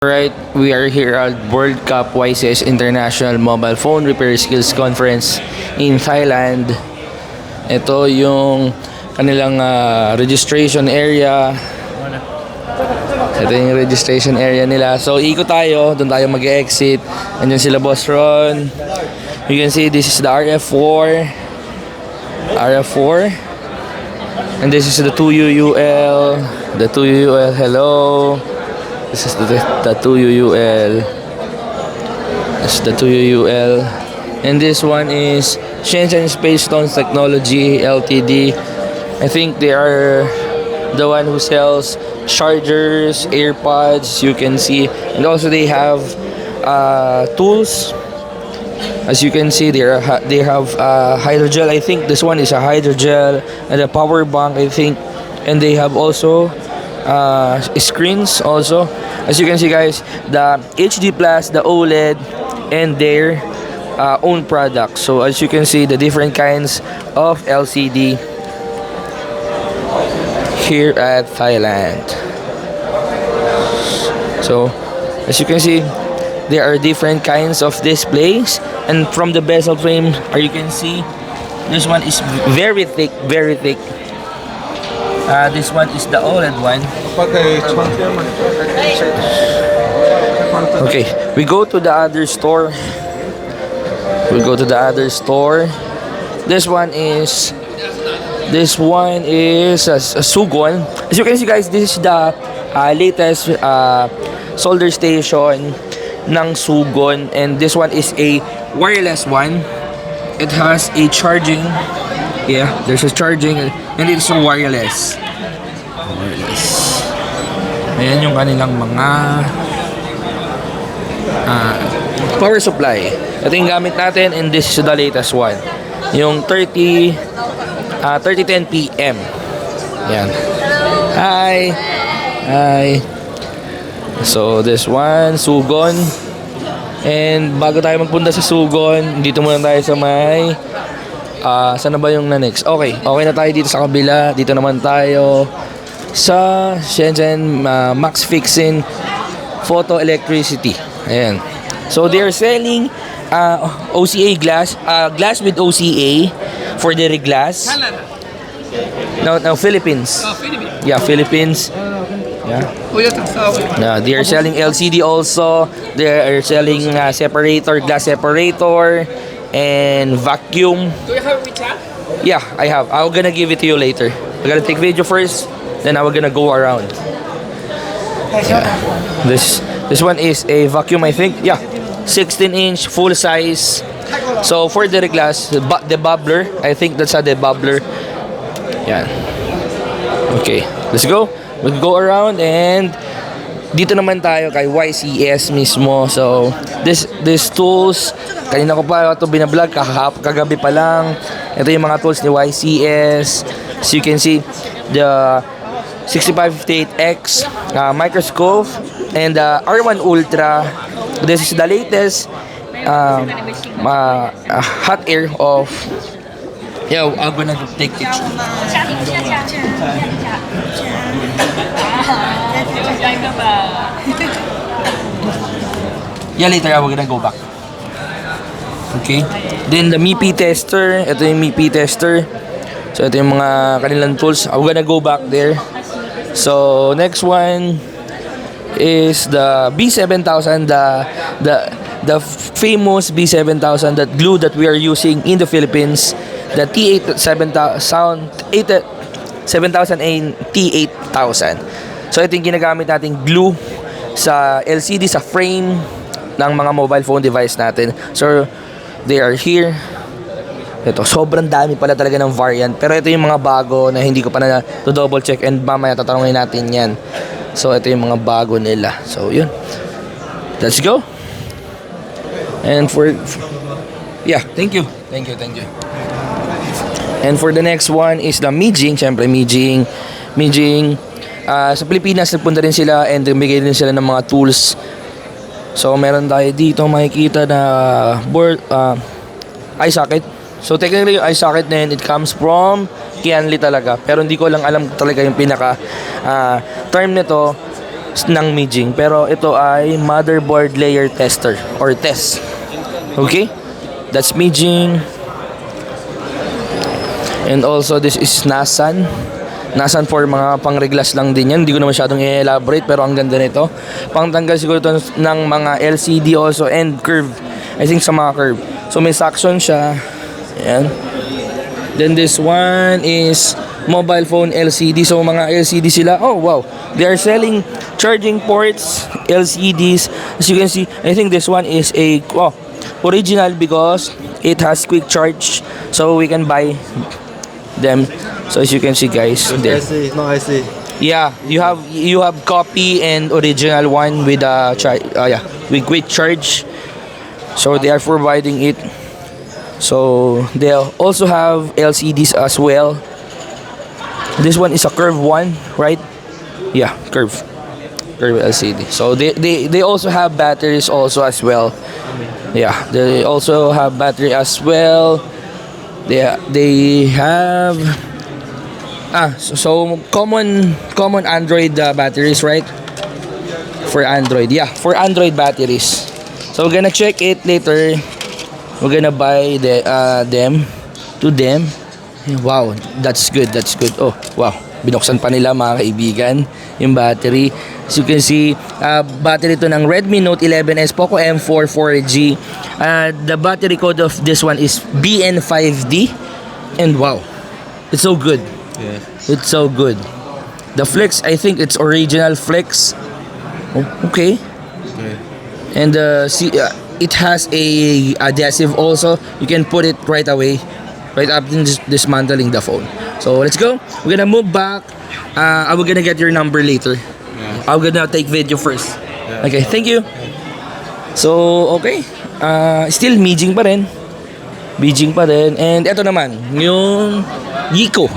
Right, we are here at World Cup YCS International Mobile Phone Repair Skills Conference in Thailand. Ito yung kanilang registration area. Ito yung registration area nila. So ikot tayo, doon tayo mag-exit. Andyan sila Boss Ron. You can see this is the RF4. And this is the 2UUL. The 2UUL, hello. This is the 2UUL. That's the 2UUL. And this one is Shenzhen Space Stones Technology Ltd. I think they are the one who sells chargers, AirPods, you can see. And also they have tools. As you can see, they have hydrogel. I think this one is a hydrogel and a power bank, I think. And they have also screens also. As you can see guys, the HD Plus, the OLED, and their own products. So as you can see, the different kinds of LCD here at Thailand. So as you can see, there are different kinds of displays, and from the bezel frame, you can see this one is very thick, very thick. This one is the OLED one. Okay, we go to the other store. This one is a Sugon. As you can see guys, this is the latest solder station ng Sugon, and this one is a wireless one. It has a charging. Yeah, there's a charging, and it's wireless. Ayan yung kanilang mga power supply. Ito yung gamit natin, and this is the latest one. Yung 3010 PM. Ayan. Hi. So this one, Sugon. And bago tayo magpunta sa Sugon, dito muna tayo sa may saan na ba yung next? Okay na tayo dito sa kabila. Dito naman tayo sa Shenzhen Max Fixin Photo Electricity. Ayan. So they are selling OCA glass, glass with OCA for their glass. No, Philippines. Philippines. Yeah, Philippines. Yeah. They are selling LCD also. They are selling glass separator, and vacuum. Do you have WeChat? Yeah, I have. I'm gonna give it to you later. I'm gonna take video first, then I'm gonna go around. Yeah. This one is a vacuum, I think. Yeah, 16-inch full size. So for the glass, the bubbler, I think that's a bubbler. Yeah. Okay, let's go. We'll go around, and dito naman tayo kay YCS mismo. So this tools, kanina ko pa ito binablog, kagabi pa lang. Ito yung mga tools ni YCS. So you can see the 6558X microscope and the R1 Ultra. This is the latest hot air of. Yeah, I'm gonna take picture. Yeah, later I'm gonna go back. Okay. Then the MIPI tester. Ito yung MIPI tester. So ito yung mga kanilang tools. I'm gonna go back there. So next one is the B7000, the famous B7000, that glue that we are using in the Philippines, the T7000 and T8000. So ito yung ginagamit nating glue sa LCD, sa frame ng mga mobile phone device natin. So they are here. Ito, sobrang dami pala talaga ng variant. Pero ito yung mga bago na hindi ko pa na to double check, and mamaya tatanungin natin yan. So ito yung mga bago nila. So yun. Let's go. And yeah, thank you. And for the next one is the Mijing. Siyempre Mijing. Sa Pilipinas nagpunta rin sila, and bigay din sila ng mga tools. So meron tayo dito makikita na board eye socket. So technically yung eye socket na yun, it comes from Kianli talaga. Pero hindi ko lang alam talaga yung pinaka term nito. ng Mijing. Pero ito ay motherboard layer tester or test. Okay? That's Mijing. And also this is Nasan. Nasan for mga pangreglas lang din yan. Hindi ko na masyadong i-elaborate pero ang ganda nito. Pangtanggal siguro ito ng mga LCD also and curve. I think sa mga curve. So may suction siya. Ayan. Then this one is mobile phone LCD. So mga LCD sila. Oh wow. They are selling charging ports, LCDs. As you can see, I think this one is a original because it has quick charge. So we can buy them. So as you can see guys, there. IC, no IC. Yeah, you have copy and original one with with quick charge. So they are providing it. So they also have LCDs as well. This one is a curve one, right? Yeah, curve LCD. So they also have batteries also as well. Yeah, they also have battery as well. They have so common Android batteries, right? For Android, yeah, for Android batteries. So we're gonna check it later. We're gonna buy them. Wow, that's good. Oh, wow, binuksan pa nila mga kaibigan yung battery. As you can see, battery to ng Redmi Note 11s Poco M4 4G. The battery code of this one is BN5D. And wow, it's so good. Yeah. It's so good. The flex, I think it's original flex. Oh, okay. And it has a adhesive also. You can put it right away, right after dismantling the phone. So let's go. We're gonna move back. We're gonna get your number later. Yeah. I'm gonna take video first. Yeah. Okay, thank you. So okay. Still Mijing pa rin. Beijing pa rin. And ito naman, yung Yiko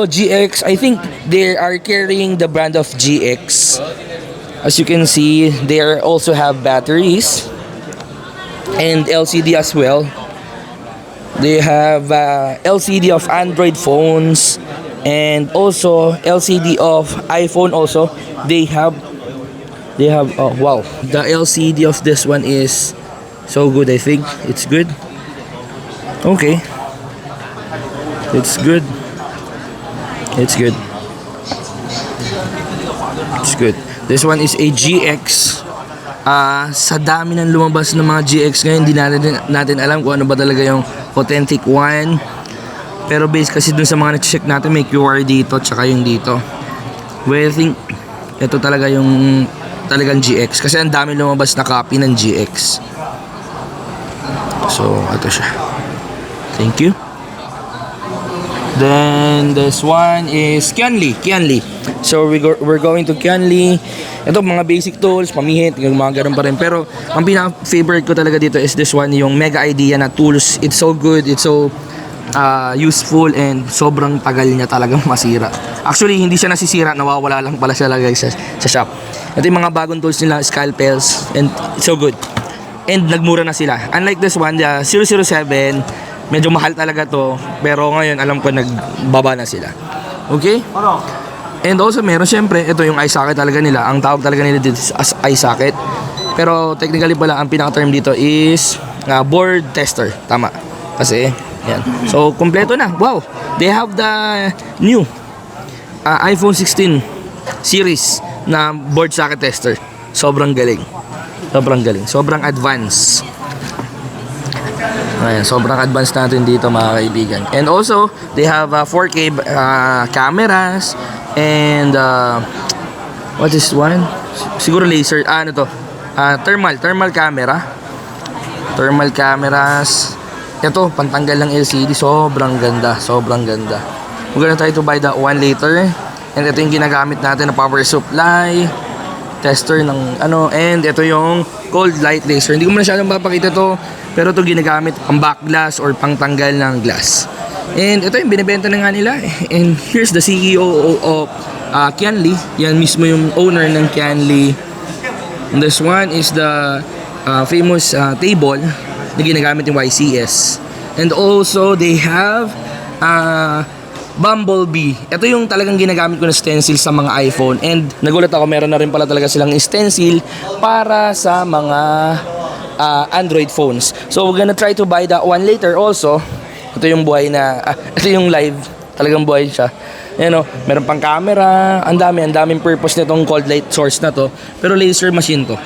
GX. I think they are carrying the brand of GX. As you can see, they also have batteries and LCD as well. They have LCD of Android phones and also LCD of iPhone also. They have oh wow, the LCD of this one is so good. I think it's good. Okay, it's good. It's good. This one is a GX. Sa dami ng lumabas ng mga GX ngayon, hindi natin alam kung ano ba talaga yung authentic one. Pero based kasi dun sa mga na-check natin, may QR dito tsaka yung dito. Well, I think ito talaga yung talagang GX kasi ang dami lumabas na copy ng GX. So ito siya. Thank you. Then this one is Kianli. So we're going to Kianli. Ito mga basic tools, pamihit, yung mga ganun pa rin. Pero ang pinaka-favorite ko talaga dito is this one, yung Mega Idea na tools. It's so good, it's so useful, and sobrang tagal niya talagang masira. Actually, hindi siya nasisira, nawawala lang pala siya lagay sa shop. Ito yung mga bagong tools nila, scalpels, and it's so good. And nagmura na sila. Unlike this one, the 007, medyo mahal talaga to, pero ngayon alam ko nagbaba na sila. Okay? And also meron syempre, ito yung eye socket talaga nila. Ang tawag talaga nila dito as eye socket. Pero technically pala ang pinaka-term dito is board tester. Tama. Kasi yan. So kompleto na. Wow. They have the new iPhone 16 series na board socket tester. Sobrang galing. Sobrang advanced. Ayan, sobrang advanced natin dito mga kaibigan. And also, they have 4K cameras and what is one? Siguro laser. Ano to? Thermal camera. Thermal cameras. Ito, pantanggal ng LCD. Sobrang ganda. We're gonna try to buy that one later. And ito yung ginagamit natin na power supply. Tester ng ano. And ito yung cold light laser. Hindi ko masyadong papakita to. Pero ito ginagamit pang back glass or pang tanggal ng glass. And ito yung binibenta na nga nila. And here's the CEO of Kianli. Yan mismo yung owner ng Kianli. And this one is the famous table na ginagamit yung YCS. And also they have Bumblebee. Ito yung talagang ginagamit ko na stencil sa mga iPhone. And nagulat ako, meron na rin pala talaga silang stencil para sa mga Android phones. So we're gonna try to buy that one later also. Ito yung buhay na, ito yung live. Talagang buhay siya. Ayan o, meron pang camera. Ang daming purpose nitong cold light source na to. Pero laser machine to.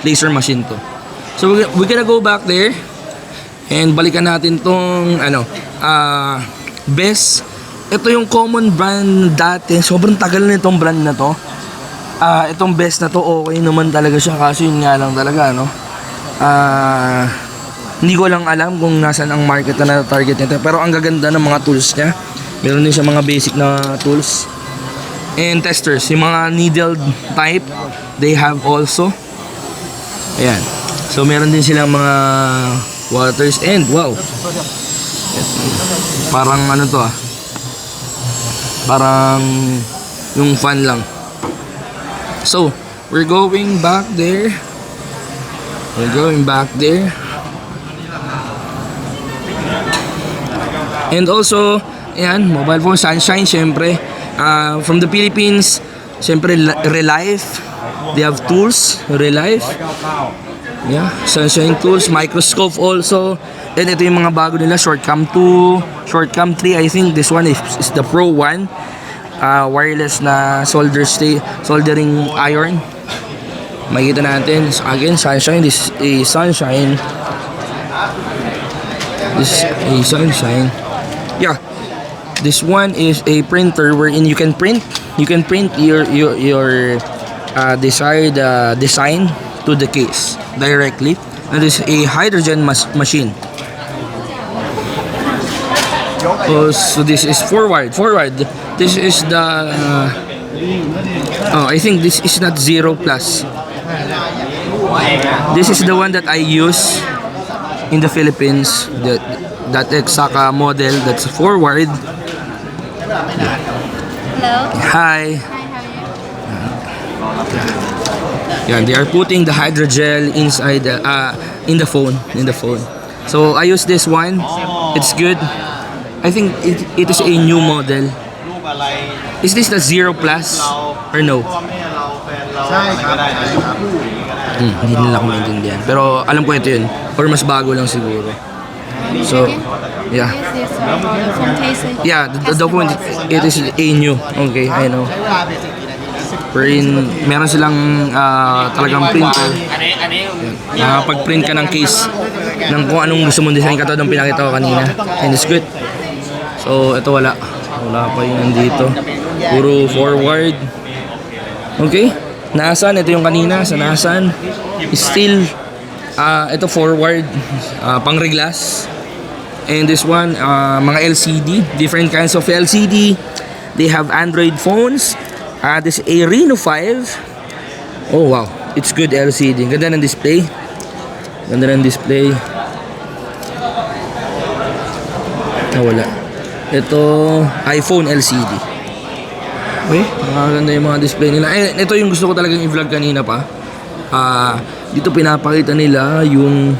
So we're gonna go back there. And balikan natin tong best. Ito yung common brand dati. Sobrang tagal na itong brand na to. Itong best na to, okay naman talaga siya. Kaso yun nga lang talaga, no? Hindi ko lang alam kung nasan ang market na target nito. Pero ang gaganda ng mga tools niya. Meron din siya mga basic na tools. And testers. Yung mga needle type, they have also. Ayan. So meron din silang mga waters and wow. Parang ano to parang yung fan lang. So we're going back there. And also ayan, mobile phone Sunshine syempre. From the Philippines, syempre Relife. They have tools, Relife. Yeah, Sunshine tools, microscope also. And ito yung mga bago nila, Shortcam 2, Shortcam 3. I think this one is the Pro 1. Wireless na soldering iron. Makikita natin. Again, Sunshine. This is Sunshine. Yeah. This one is a printer wherein you can print your desired design to the case directly. And this is a hydrogen machine. So this is forward. This is the I think this is not 0 plus. This is the one that I use in the Philippines. That exact model that's forward. Hello. Hi. Yeah, they are putting the hydrogel inside in the phone. So I use this one. It's good. I think it is a new model. Is this the 0 plus or no? Hindi nila ako maintindihan. Pero alam ko ito yun. Or mas bago lang siguro. So, yeah. Yeah, the point, it is a new. Okay, I know. Meron silang talagang printer. Pag-print ka ng case ng kung anong gusto mong design, katulad ng pinakita ko kanina. And it's good. So ito wala pa yun dito. Puro forward. Okay, nasan, ito yung kanina sa nasan. Still ito forward, pang reglas. And this one, mga LCD, different kinds of LCD. They have Android phones. This is a Reno 5. Oh wow, it's good LCD. Ganda ng display. Wala. Ito, iPhone LCD. Okay, maganda yung mga display nila. Ito yung gusto ko talagang i-vlog kanina pa. Dito pinapakita nila yung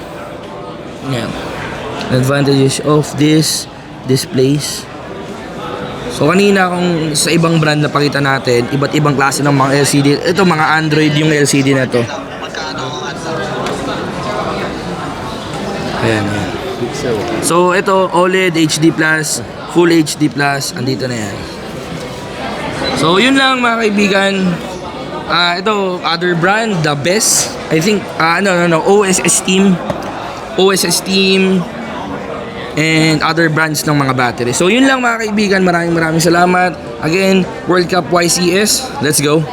advantages of this displays. So kanina kung sa ibang brand na pakita natin, iba't ibang klase ng mga LCD. Ito mga Android yung LCD na to. Ayan. So ito OLED, HD+, Full HD+, andito na yan. So yun lang mga kaibigan. Ito other brand, the best. I think OS Steam and other brands ng mga battery. So yun lang mga kaibigan, maraming salamat. Again, World Cup YCS. Let's go.